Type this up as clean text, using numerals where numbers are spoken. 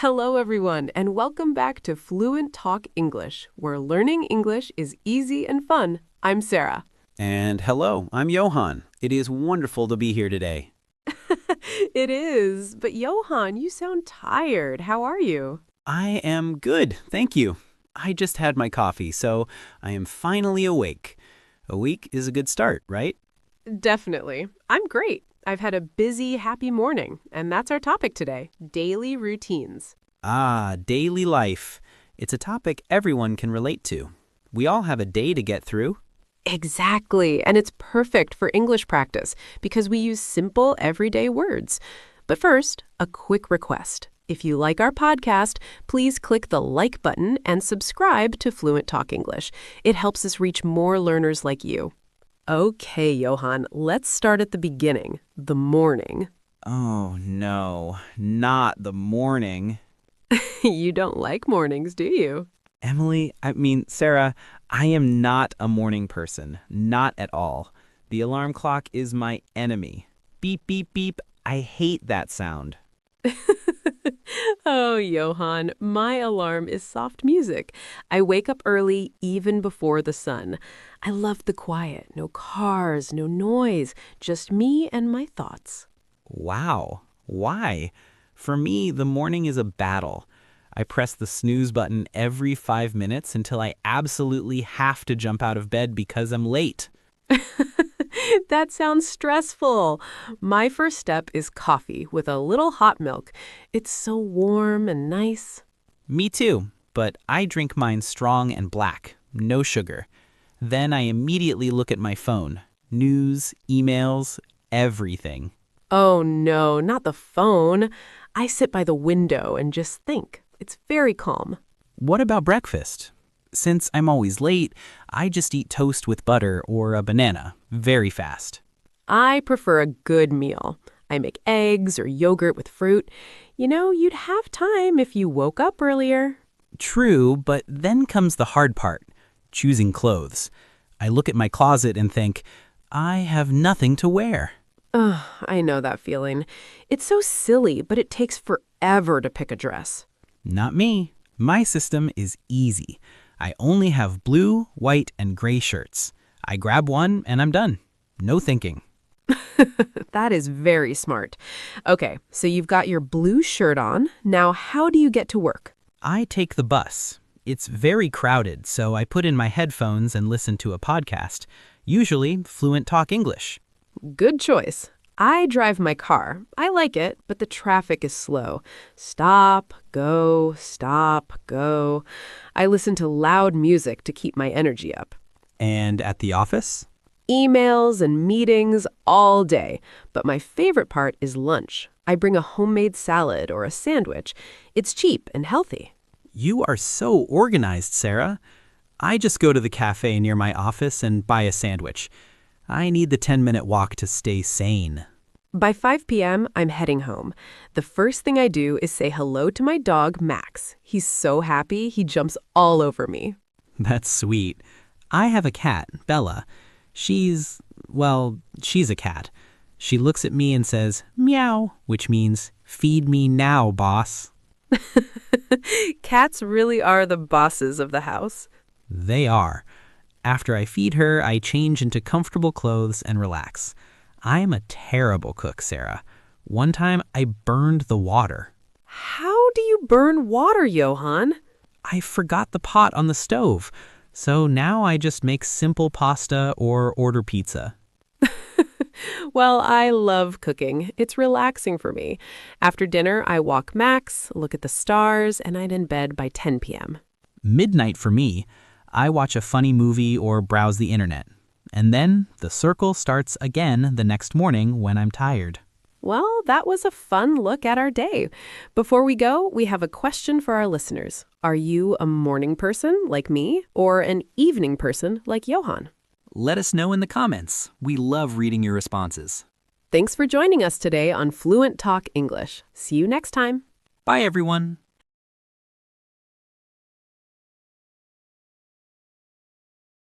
Hello, everyone, and welcome back to Fluent Talk English, where learning English is easy and fun. I'm Sarah. And hello, I'm Johan. It is wonderful to be here today. It is, but Johan, you sound tired. How are you? I am good, thank you. I just had my coffee, so I am finally awake. A week is a good start, right? Definitely. I'm great. I've had a busy, happy morning, and that's our topic today, daily routines. Daily life. It's a topic everyone can relate to. We all have a day to get through. Exactly, and it's perfect for English practice because we use simple, everyday words. But first, a quick request. If you like our podcast, please click the like button and subscribe to Fluent Talk English. It helps us reach more learners like you. Okay, Johan, let's start at the beginning, the morning. Oh no, not the morning. You don't like mornings, do you? Sarah, I am not a morning person. Not at all. The alarm clock is my enemy. Beep, beep, beep. I hate that sound. Oh, Johan, my alarm is soft music. I wake up early even before the sun. I love the quiet, no cars, no noise, just me and my thoughts. Wow. Why? For me, the morning is a battle. I press the snooze button every 5 minutes until I absolutely have to jump out of bed because I'm late. That sounds stressful. My first step is coffee with a little hot milk. It's so warm and nice. Me too, but I drink mine strong and black, no sugar. Then I immediately look at my phone. News, emails, everything. Oh no, not the phone. I sit by the window and just think. It's very calm. What about breakfast? Since I'm always late, I just eat toast with butter or a banana, very fast. I prefer a good meal. I make eggs or yogurt with fruit. You know, you'd have time if you woke up earlier. True, but then comes the hard part, choosing clothes. I look at my closet and think, I have nothing to wear. Ugh, I know that feeling. It's so silly, but it takes forever to pick a dress. Not me. My system is easy. I only have blue, white, and gray shirts. I grab one and I'm done. No thinking. That is very smart. Okay, so you've got your blue shirt on. Now, how do you get to work? I take the bus. It's very crowded, so I put in my headphones and listen to a podcast, usually Fluent Talk English. Good choice. I drive my car. I like it, but the traffic is slow. Stop, go, stop, go. I listen to loud music to keep my energy up. And at the office? Emails and meetings all day. But my favorite part is lunch. I bring a homemade salad or a sandwich. It's cheap and healthy. You are so organized, Sarah. I just go to the cafe near my office and buy a sandwich. I need the 10-minute walk to stay sane. By 5 p.m., I'm heading home. The first thing I do is say hello to my dog, Max. He's so happy, he jumps all over me. That's sweet. I have a cat, Bella. She's a cat. She looks at me and says, meow, which means, feed me now, boss. Cats really are the bosses of the house. They are. After I feed her, I change into comfortable clothes and relax. I'm a terrible cook, Sarah. One time, I burned the water. How do you burn water, Johan? I forgot the pot on the stove, so now I just make simple pasta or order pizza. Well, I love cooking. It's relaxing for me. After dinner, I walk Max, look at the stars, and I'm in bed by 10 p.m. Midnight for me. I watch a funny movie or browse the internet. And then the circle starts again the next morning when I'm tired. Well, that was a fun look at our day. Before we go, we have a question for our listeners. Are you a morning person like me or an evening person like Johan? Let us know in the comments. We love reading your responses. Thanks for joining us today on Fluent Talk English. See you next time. Bye, everyone.